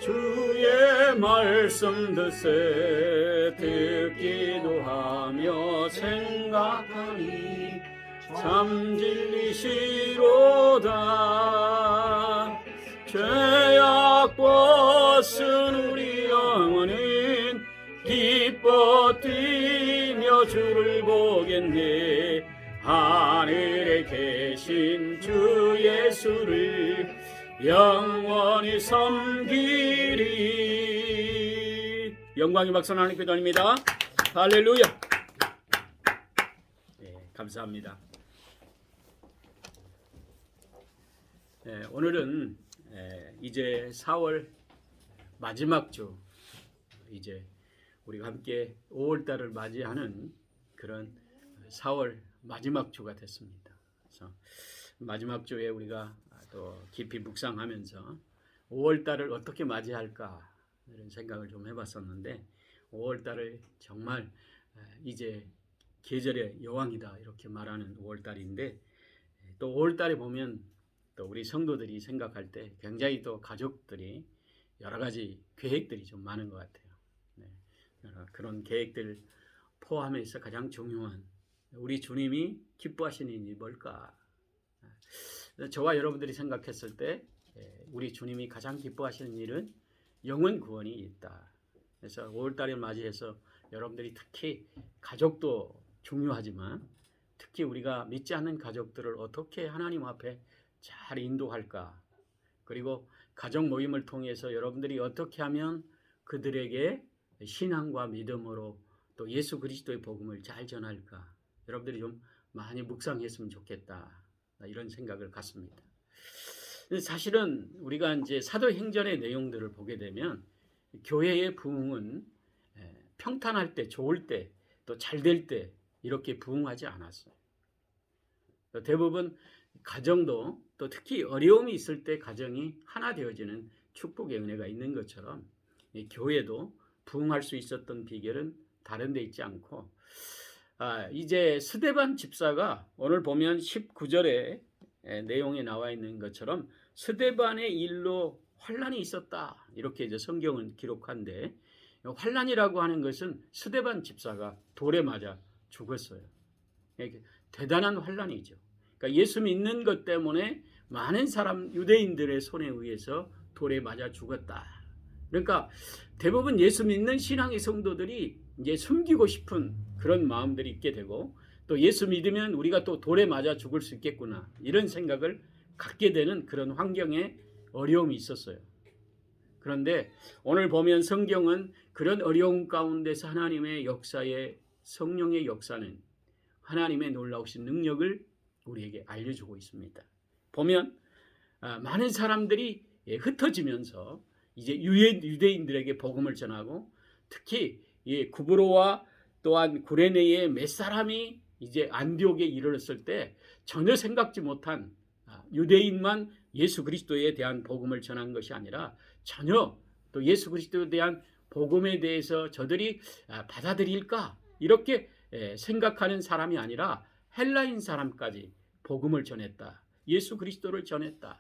주의 말씀 듣기도 하며 생각하니 참 진리시로다. 죄악 벗은 우리 영혼은 기뻐 뛰며 주를 보겠네. 하늘에 계신 주 예수를 영원히 섬기리. 영광의 박수 하나님께 돌립니다. 할렐루야. 네, 감사합니다. 네, 오늘은 이제 4월 마지막 주, 이제 우리가 함께 5월달을 맞이하는 그런 4월 마지막 주가 됐습니다. 그래서 마지막 주에 우리가 또 깊이 묵상하면서 5월달을 어떻게 맞이할까 이런 생각을 좀 해봤었는데, 5월달을 정말 이제 계절의 여왕이다 이렇게 말하는 5월달인데, 또 5월달에 보면 또 우리 성도들이 생각할 때 굉장히 또 가족들이 여러 가지 계획들이 좀 많은 것 같아요. 네. 그런 계획들 포함해서 가장 중요한 우리 주님이 기뻐하시는 일이 뭘까? 저와 여러분들이 생각했을 때 우리 주님이 가장 기뻐하시는 일은 영혼 구원이 있다. 그래서 5월달을 맞이해서 여러분들이 특히 가족도 중요하지만 특히 우리가 믿지 않는 가족들을 어떻게 하나님 앞에 잘 인도할까? 그리고 가족 모임을 통해서 여러분들이 어떻게 하면 그들에게 신앙과 믿음으로 또 예수 그리스도의 복음을 잘 전할까? 여러분들이 좀 많이 묵상했으면 좋겠다. 이런 생각을 갖습니다. 사실은 우리가 이제 사도행전의 내용들을 보게 되면 교회의 부흥은 평탄할 때, 좋을 때, 또 잘 될 때 이렇게 부흥하지 않았어요. 대부분 가정도 또 특히 어려움이 있을 때 가정이 하나 되어지는 축복의 은혜가 있는 것처럼 교회도 부흥할 수 있었던 비결은 다른 데 있지 않고, 이제 스데반 집사가 오늘 보면 19절에 내용에 나와 있는 것처럼 스데반의 일로 환란이 있었다 이렇게 이제 성경은 기록한데, 환란이라고 하는 것은 스데반 집사가 돌에 맞아 죽었어요. 대단한 환란이죠. 그러니까 예수 믿는 것 때문에 많은 사람 유대인들의 손에 의해서 돌에 맞아 죽었다. 그러니까 대부분 예수 믿는 신앙의 성도들이 이제 숨기고 싶은 그런 마음들이 있게 되고, 또 예수 믿으면 우리가 또 돌에 맞아 죽을 수 있겠구나 이런 생각을 갖게 되는 그런 환경에 어려움이 있었어요. 그런데 오늘 보면 성경은 그런 어려움 가운데서 하나님의 역사에, 성령의 역사는 하나님의 놀라우신 능력을 우리에게 알려주고 있습니다. 보면 많은 사람들이 흩어지면서 이제 유대인들에게 복음을 전하고, 특히 구브로와 또한 구레네의 몇 사람이 이제 안디옥에 이르렀을 때 전혀 생각지 못한 유대인만 예수 그리스도에 대한 복음을 전한 것이 아니라 전혀 또 예수 그리스도에 대한 복음에 대해서 저들이 받아들일까 이렇게 생각하는 사람이 아니라 헬라인 사람까지 복음을 전했다. 예수 그리스도를 전했다.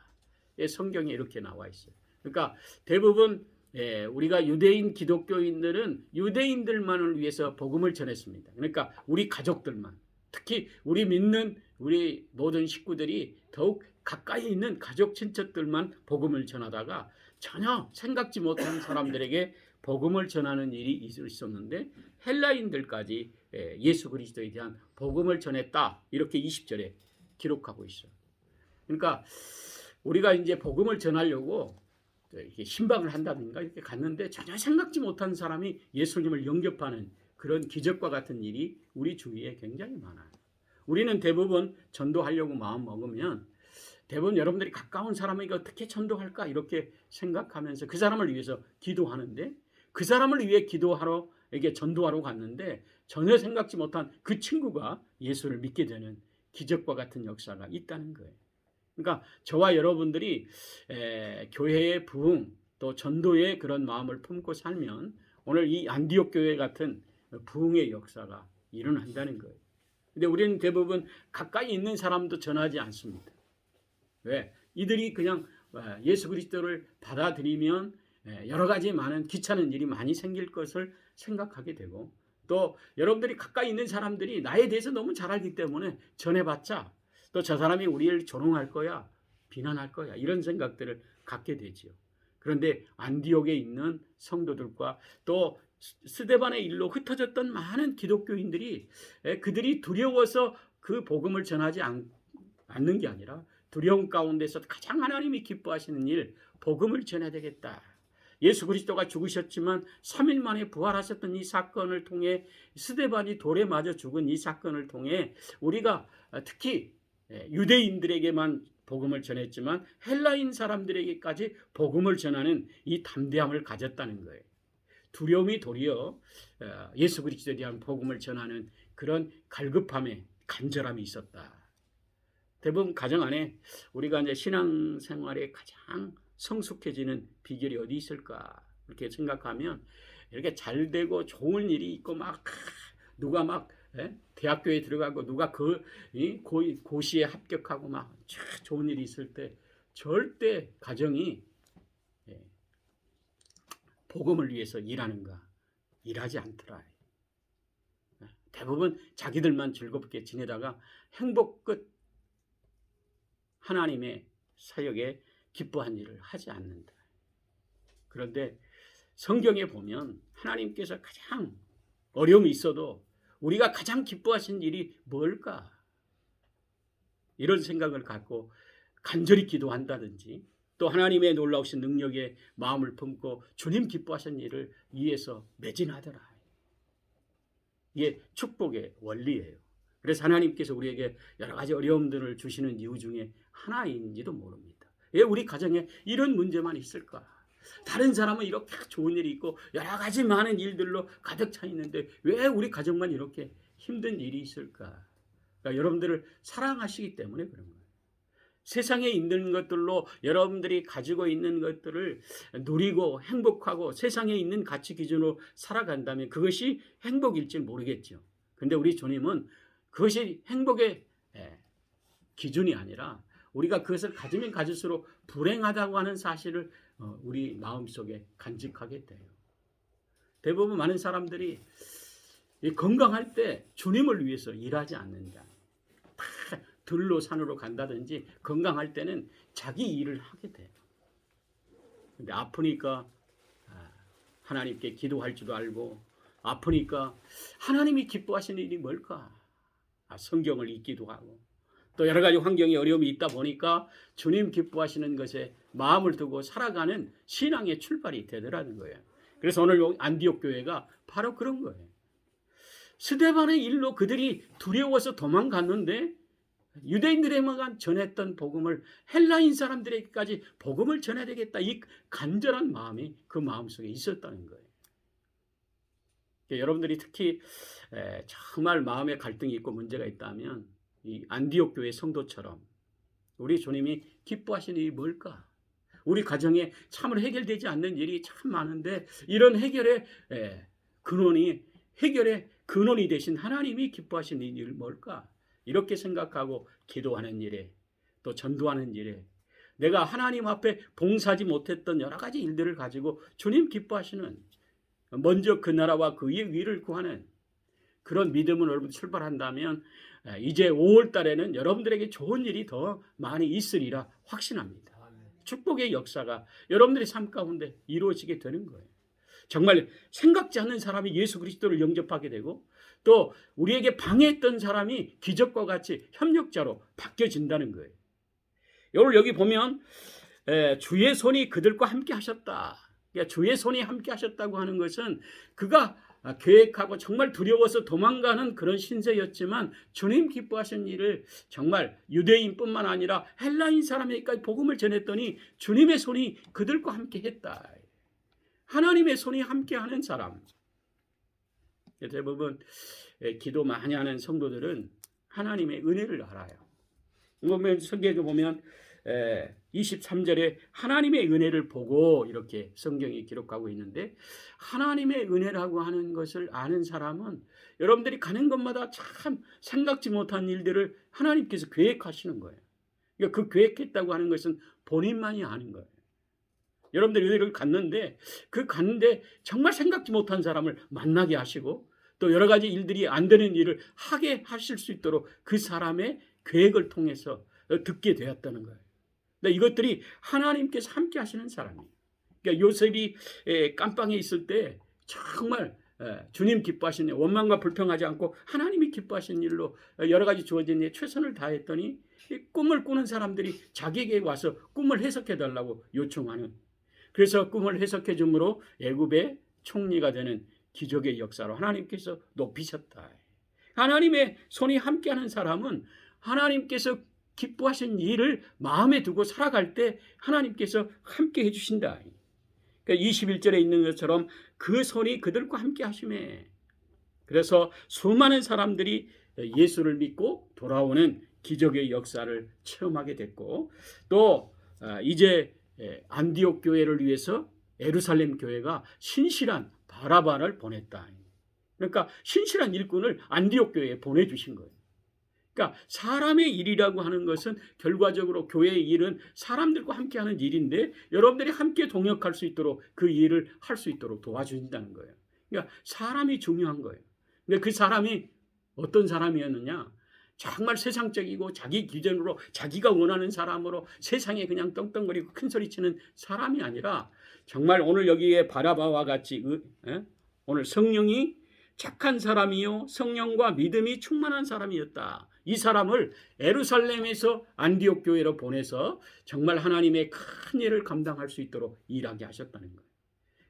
성경에 이렇게 나와 있어요. 그러니까 대부분 우리가 유대인 기독교인들은 유대인들만을 위해서 복음을 전했습니다. 그러니까 우리 가족들만, 특히 우리 믿는 우리 모든 식구들이 더욱 가까이 있는 가족 친척들만 복음을 전하다가 전혀 생각지 못한 사람들에게 복음을 전하는 일이 있었는데, 헬라인들까지 예수 그리스도에 대한 복음을 전했다 이렇게 20절에 기록하고 있어요. 그러니까 우리가 이제 복음을 전하려고 이렇게 신방을 한다든가 이렇게 갔는데 전혀 생각지 못한 사람이 예수님을 영접하는 그런 기적과 같은 일이 우리 주위에 굉장히 많아요. 우리는 대부분 전도하려고 마음 먹으면 대부분 여러분들이 가까운 사람에게 어떻게 전도할까 이렇게 생각하면서 그 사람을 위해서 기도하는데, 그 사람을 위해 기도하러 이게 전도하러 갔는데 전혀 생각지 못한 그 친구가 예수를 믿게 되는 기적과 같은 역사가 있다는 거예요. 그러니까 저와 여러분들이 교회의 부흥 또 전도의 그런 마음을 품고 살면 오늘 이 안디옥 교회 같은 부흥의 역사가 일어난다는 거예요. 근데 우리는 대부분 가까이 있는 사람도 전하지 않습니다. 왜? 이들이 그냥 예수 그리스도를 받아들이면 여러 가지 많은 귀찮은 일이 많이 생길 것을 생각하게 되고, 또 여러분들이 가까이 있는 사람들이 나에 대해서 너무 잘 알기 때문에 전해봤자 또 저 사람이 우리를 조롱할 거야, 비난할 거야, 이런 생각들을 갖게 되지요. 그런데 안디옥에 있는 성도들과 또 스데반의 일로 흩어졌던 많은 기독교인들이 그들이 두려워서 그 복음을 전하지 않는 게 아니라 두려움 가운데서 가장 하나님이 기뻐하시는 일, 복음을 전해야 되겠다. 예수 그리스도가 죽으셨지만 3일 만에 부활하셨던 이 사건을 통해, 스데반이 돌에 맞아 죽은 이 사건을 통해 우리가 특히 유대인들에게만 복음을 전했지만 헬라인 사람들에게까지 복음을 전하는 이 담대함을 가졌다는 거예요. 두려움이 도리어 예수 그리스도에 대한 복음을 전하는 그런 갈급함에 간절함이 있었다. 대부분 가정 안에 우리가 이제 신앙생활에 가장 성숙해지는 비결이 어디 있을까 이렇게 생각하면, 이렇게 잘 되고 좋은 일이 있고 막 누가 막 대학교에 들어가고 누가 고시에 합격하고 막 좋은 일이 있을 때 절대 가정이 복음을 위해서 일하는가, 일하지 않더라. 대부분 자기들만 즐겁게 지내다가 행복 끝 하나님의 사역에 기뻐한 일을 하지 않는다. 그런데 성경에 보면 하나님께서 가장 어려움이 있어도 우리가 가장 기뻐하신 일이 뭘까? 이런 생각을 갖고 간절히 기도한다든지, 또 하나님의 놀라우신 능력에 마음을 품고 주님 기뻐하신 일을 위해서 매진하더라. 이게 축복의 원리예요. 그래서 하나님께서 우리에게 여러 가지 어려움들을 주시는 이유 중에 하나인지도 모릅니다. 왜 우리 가정에 이런 문제만 있을까? 다른 사람은 이렇게 좋은 일이 있고 여러 가지 많은 일들로 가득 차 있는데 왜 우리 가정만 이렇게 힘든 일이 있을까? 그러니까 여러분들을 사랑하시기 때문에 그런 거예요. 세상에 있는 것들로 여러분들이 가지고 있는 것들을 누리고 행복하고 세상에 있는 가치 기준으로 살아간다면 그것이 행복일지 모르겠죠. 근데 우리 주님은 그것이 행복의 기준이 아니라 우리가 그것을 가지면 가질수록 불행하다고 하는 사실을 우리 마음속에 간직하게 돼요. 대부분 많은 사람들이 건강할 때 주님을 위해서 일하지 않는다. 다 들로 산으로 간다든지 건강할 때는 자기 일을 하게 돼요. 근데 아프니까 하나님께 기도할 줄도 알고, 아프니까 하나님이 기뻐하시는 일이 뭘까? 성경을 읽기도 하고, 또 여러 가지 환경에 어려움이 있다 보니까 주님 기뻐하시는 것에 마음을 두고 살아가는 신앙의 출발이 되더라는 거예요. 그래서 오늘 안디옥 교회가 바로 그런 거예요. 스데반의 일로 그들이 두려워서 도망갔는데 유대인들에게만 전했던 복음을 헬라인 사람들에게까지 복음을 전해야 되겠다, 이 간절한 마음이 그 마음속에 있었다는 거예요. 여러분들이 특히 정말 마음에 갈등이 있고 문제가 있다면 이 안디옥 교회 성도처럼 우리 주님이 기뻐하시는 일이 뭘까? 우리 가정에 참으로 해결되지 않는 일이 참 많은데 이런 해결의 근원이 되신 하나님이 기뻐하시는 일이 뭘까? 이렇게 생각하고 기도하는 일에, 또 전도하는 일에, 내가 하나님 앞에 봉사하지 못했던 여러 가지 일들을 가지고 주님 기뻐하시는, 먼저 그 나라와 그의 위를 구하는 그런 믿음을 여러분 출발한다면 이제 5월 달에는 여러분들에게 좋은 일이 더 많이 있으리라 확신합니다. 축복의 역사가 여러분들의 삶 가운데 이루어지게 되는 거예요. 정말 생각지 않는 사람이 예수 그리스도를 영접하게 되고, 또 우리에게 방해했던 사람이 기적과 같이 협력자로 바뀌어진다는 거예요. 오늘 여기 보면 주의 손이 그들과 함께 하셨다. 그러니까 주의 손이 함께 하셨다고 하는 것은 그가 계획하고 정말 두려워서 도망가는 그런 신세였지만 주님 기뻐하신 일을 정말 유대인뿐만 아니라 헬라인 사람에게까지 복음을 전했더니 주님의 손이 그들과 함께 했다. 하나님의 손이 함께하는 사람. 대부분 기도 많이 하는 성도들은 하나님의 은혜를 알아요. 보면 성경에 보면 23절에 하나님의 은혜를 보고 이렇게 성경이 기록하고 있는데, 하나님의 은혜라고 하는 것을 아는 사람은 여러분들이 가는 곳마다 참 생각지 못한 일들을 하나님께서 계획하시는 거예요. 그러니까 그 계획했다고 하는 것은 본인만이 아는 거예요. 여러분들이 의대를 갔는데 그 갔는데 정말 생각지 못한 사람을 만나게 하시고 또 여러 가지 일들이 안 되는 일을 하게 하실 수 있도록 그 사람의 계획을 통해서 듣게 되었다는 거예요. 근데 이것들이 하나님께서 함께 하시는 사람이에요. 그러니까 요셉이 깜빵에 있을 때 정말 주님 기뻐하시는 원망과 불평하지 않고 하나님이 기뻐하시는 일로 여러 가지 주어진 일에 최선을 다했더니 꿈을 꾸는 사람들이 자기에게 와서 꿈을 해석해 달라고 요청하는, 그래서 꿈을 해석해 줌으로 애굽의 총리가 되는 기적의 역사로 하나님께서 높이셨다. 하나님의 손이 함께하는 사람은 하나님께서 기뻐하신 일을 마음에 두고 살아갈 때 하나님께서 함께 해주신다. 그러니까 21절에 있는 것처럼 그 손이 그들과 함께 하심에, 그래서 수많은 사람들이 예수를 믿고 돌아오는 기적의 역사를 체험하게 됐고, 또 이제 안디옥 교회를 위해서 예루살렘 교회가 신실한 바라바를 보냈다. 그러니까 신실한 일꾼을 안디옥 교회에 보내주신 거예요. 그러니까 사람의 일이라고 하는 것은 결과적으로 교회의 일은 사람들과 함께하는 일인데 여러분들이 함께 동역할 수 있도록 그 일을 할 수 있도록 도와준다는 거예요. 그러니까 사람이 중요한 거예요. 근데 그 사람이 어떤 사람이었느냐? 정말 세상적이고 자기 기준으로 자기가 원하는 사람으로 세상에 그냥 떵떵거리고 큰소리치는 사람이 아니라 정말 오늘 여기에 바라바와 같이 오늘 성령이 착한 사람이요 성령과 믿음이 충만한 사람이었다. 이 사람을 예루살렘에서 안디옥 교회로 보내서 정말 하나님의 큰 일을 감당할 수 있도록 일하게 하셨다는 거예요.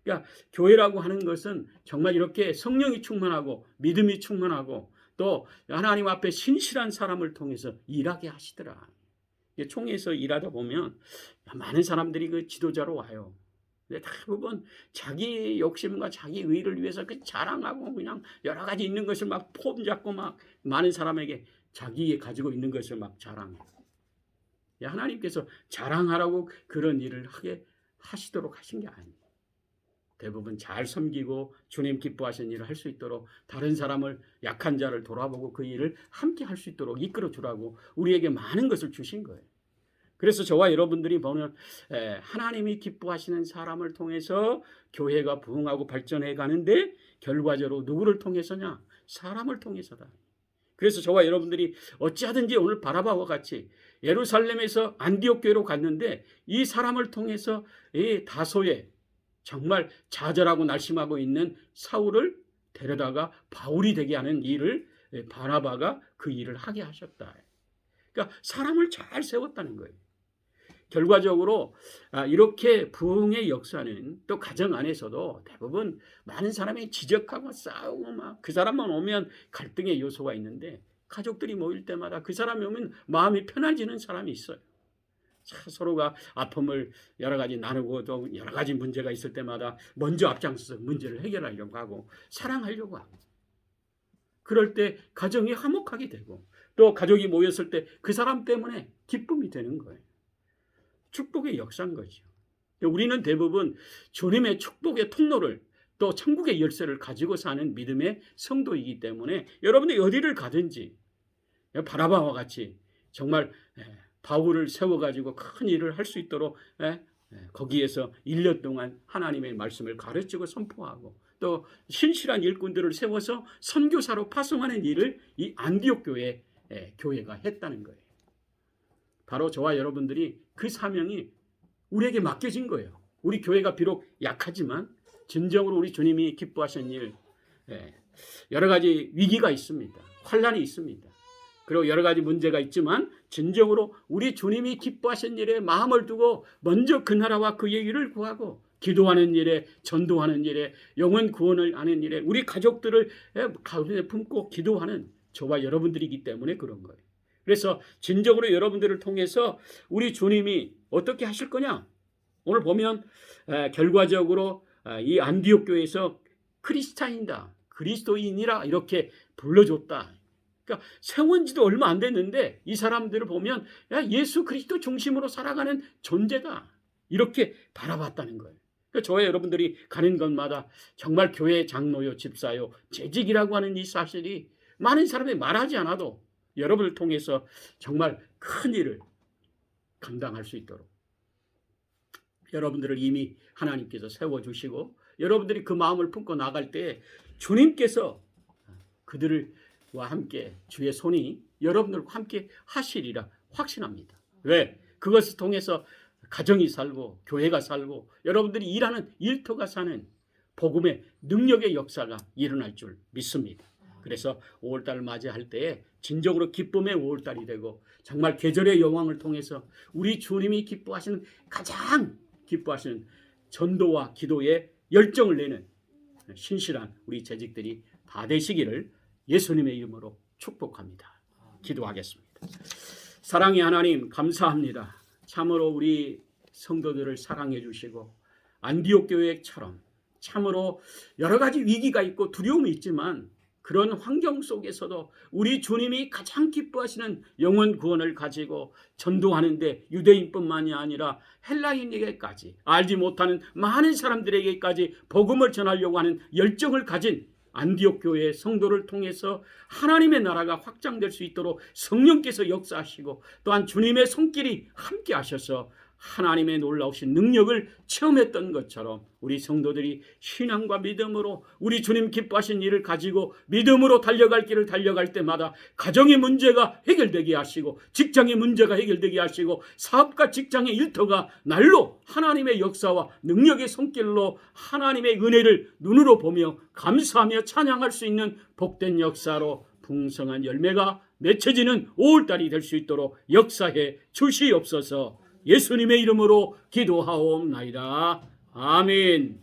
그러니까 교회라고 하는 것은 정말 이렇게 성령이 충만하고 믿음이 충만하고 또 하나님 앞에 신실한 사람을 통해서 일하게 하시더라. 총회에서 일하다 보면 많은 사람들이 그 지도자로 와요. 근데 대부분 자기 욕심과 자기 의를 위해서 그 자랑하고 그냥 여러 가지 있는 것을 막 폼 잡고 막 많은 사람에게 자기의 가지고 있는 것을 막 자랑해요. 하나님께서 자랑하라고 그런 일을 하게 하시도록 하신 게 아니에요. 대부분 잘 섬기고 주님 기뻐하시는 일을 할 수 있도록 다른 사람을 약한 자를 돌아보고 그 일을 함께 할 수 있도록 이끌어 주라고 우리에게 많은 것을 주신 거예요. 그래서 저와 여러분들이 보면 하나님이 기뻐하시는 사람을 통해서 교회가 부흥하고 발전해 가는데 결과적으로 누구를 통해서냐? 사람을 통해서다. 그래서 저와 여러분들이 어찌하든지 오늘 바라바와 같이 예루살렘에서 안디옥 교회로 갔는데 이 사람을 통해서 이 다소의 정말 좌절하고 날심하고 있는 사울을 데려다가 바울이 되게 하는 일을 바나바가 그 일을 하게 하셨다. 그러니까 사람을 잘 세웠다는 거예요. 결과적으로 이렇게 부흥의 역사는 또 가정 안에서도 대부분 많은 사람이 지적하고 싸우고 막 그 사람만 오면 갈등의 요소가 있는데 가족들이 모일 때마다 그 사람이 오면 마음이 편해지는 사람이 있어요. 서로가 아픔을 여러 가지 나누고 또 여러 가지 문제가 있을 때마다 먼저 앞장서서 문제를 해결하려고 하고 사랑하려고 하고 그럴 때 가정이 화목하게 되고 또 가족이 모였을 때 그 사람 때문에 기쁨이 되는 거예요. 축복의 역사인 거죠. 우리는 대부분 주님의 축복의 통로를 또 천국의 열쇠를 가지고 사는 믿음의 성도이기 때문에 여러분들이 어디를 가든지 바나바와 같이 정말 바울을 세워가지고 큰 일을 할 수 있도록 거기에서 1년 동안 하나님의 말씀을 가르치고 선포하고 또 신실한 일꾼들을 세워서 선교사로 파송하는 일을 이 안디옥 교회가 했다는 거예요. 바로 저와 여러분들이 그 사명이 우리에게 맡겨진 거예요. 우리 교회가 비록 약하지만 진정으로 우리 주님이 기뻐하신 일, 여러 가지 위기가 있습니다. 환난이 있습니다. 그리고 여러 가지 문제가 있지만 진정으로 우리 주님이 기뻐하신 일에 마음을 두고 먼저 그 나라와 그 얘기를 구하고 기도하는 일에 전도하는 일에 영혼 구원을 하는 일에 우리 가족들을 가운데 품고 기도하는 저와 여러분들이기 때문에 그런 거예요. 그래서 진정으로 여러분들을 통해서 우리 주님이 어떻게 하실 거냐? 오늘 보면 결과적으로 이 안디옥 교회에서 크리스찬이다, 그리스도인이라 이렇게 불러줬다. 그러니까 세운 지도 얼마 안 됐는데 이 사람들을 보면 예수 그리스도 중심으로 살아가는 존재다. 이렇게 바라봤다는 거예요. 그러니까 저와 여러분들이 가는 곳마다 정말 교회 장로요, 집사요, 재직이라고 하는 이 사실이 많은 사람이 말하지 않아도 여러분을 통해서 정말 큰 일을 감당할 수 있도록 여러분들을 이미 하나님께서 세워주시고 여러분들이 그 마음을 품고 나갈 때 주님께서 그들과 함께 주의 손이 여러분들과 함께 하시리라 확신합니다. 왜? 그것을 통해서 가정이 살고 교회가 살고 여러분들이 일하는 일터가 사는 복음의 능력의 역사가 일어날 줄 믿습니다. 그래서 5월달을 맞이할 때 진정으로 기쁨의 5월달이 되고 정말 계절의 여왕을 통해서 우리 주님이 기뻐하시는 가장 기뻐하시는 전도와 기도에 열정을 내는 신실한 우리 재직들이 다 되시기를 예수님의 이름으로 축복합니다. 기도하겠습니다. 사랑의 하나님 감사합니다. 참으로 우리 성도들을 사랑해 주시고 안디옥 교회처럼 참으로 여러 가지 위기가 있고 두려움이 있지만 그런 환경 속에서도 우리 주님이 가장 기뻐하시는 영혼 구원을 가지고 전도하는데 유대인뿐만이 아니라 헬라인에게까지 알지 못하는 많은 사람들에게까지 복음을 전하려고 하는 열정을 가진 안디옥 교회의 성도를 통해서 하나님의 나라가 확장될 수 있도록 성령께서 역사하시고 또한 주님의 손길이 함께 하셔서 하나님의 놀라우신 능력을 체험했던 것처럼 우리 성도들이 신앙과 믿음으로 우리 주님 기뻐하신 일을 가지고 믿음으로 달려갈 길을 달려갈 때마다 가정의 문제가 해결되게 하시고 직장의 문제가 해결되게 하시고 사업과 직장의 일터가 날로 하나님의 역사와 능력의 손길로 하나님의 은혜를 눈으로 보며 감사하며 찬양할 수 있는 복된 역사로 풍성한 열매가 맺혀지는 5월달이 될 수 있도록 역사해 주시옵소서. 예수님의 이름으로 기도하옵나이다. 아멘.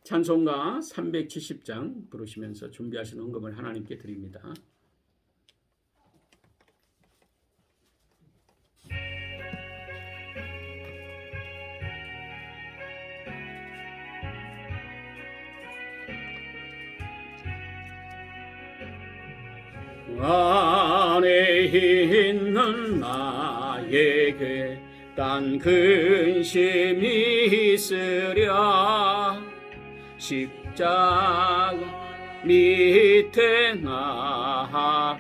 찬송가 370장 부르시면서 준비하신 헌금을 하나님께 드립니다. 안에 있는 나에게 딴 근심이 있으랴 십자가 밑에 나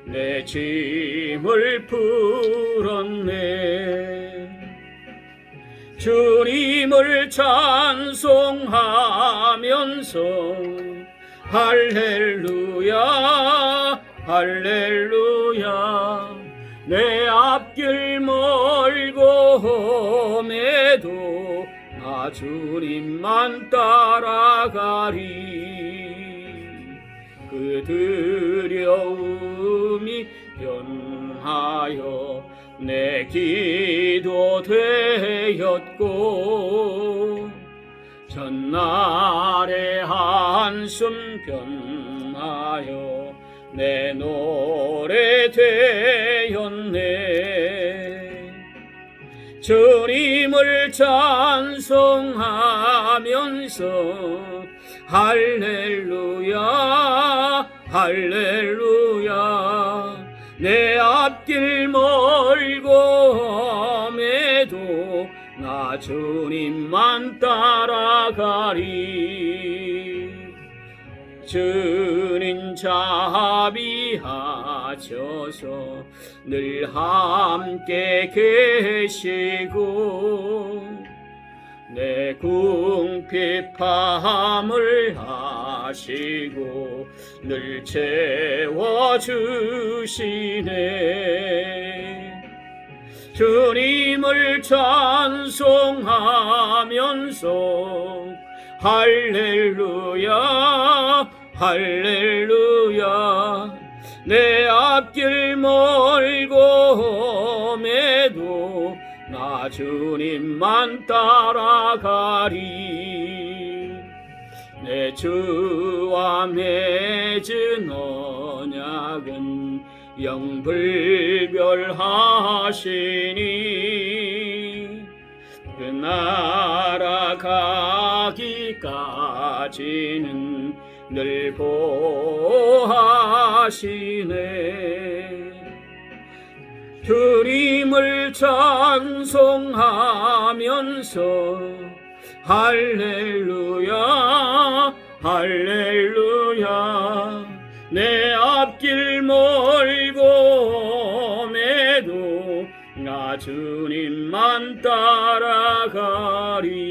내 짐을 풀었네. 주님을 찬송하면서 할렐루야 할렐루야 내 앞길 멀고 험해도 나 주님만 따라가리. 그 두려움이 변하여 내 기도 되었고 전날의 한숨 변하여 내 노래 되었네. 주님을 찬송하면서 할렐루야 할렐루야 내 앞길 멀고 험해도 나 주님만 따라가리. 주님 자비하셔서 늘 함께 계시고 내 궁핍함을 아시고 늘 채워주시네. 주님을 찬송하면서 할렐루야 할렐루야 내 앞길 멀고 험해도 나 주님만 따라가리. 내 주와 맺은 언약은 영불별하시니 그 나라 가기까지는 늘 보하시네. 주님을 찬송하면서 할렐루야 할렐루야 내 앞길 멀고 험해도 나 주님만 따라가리.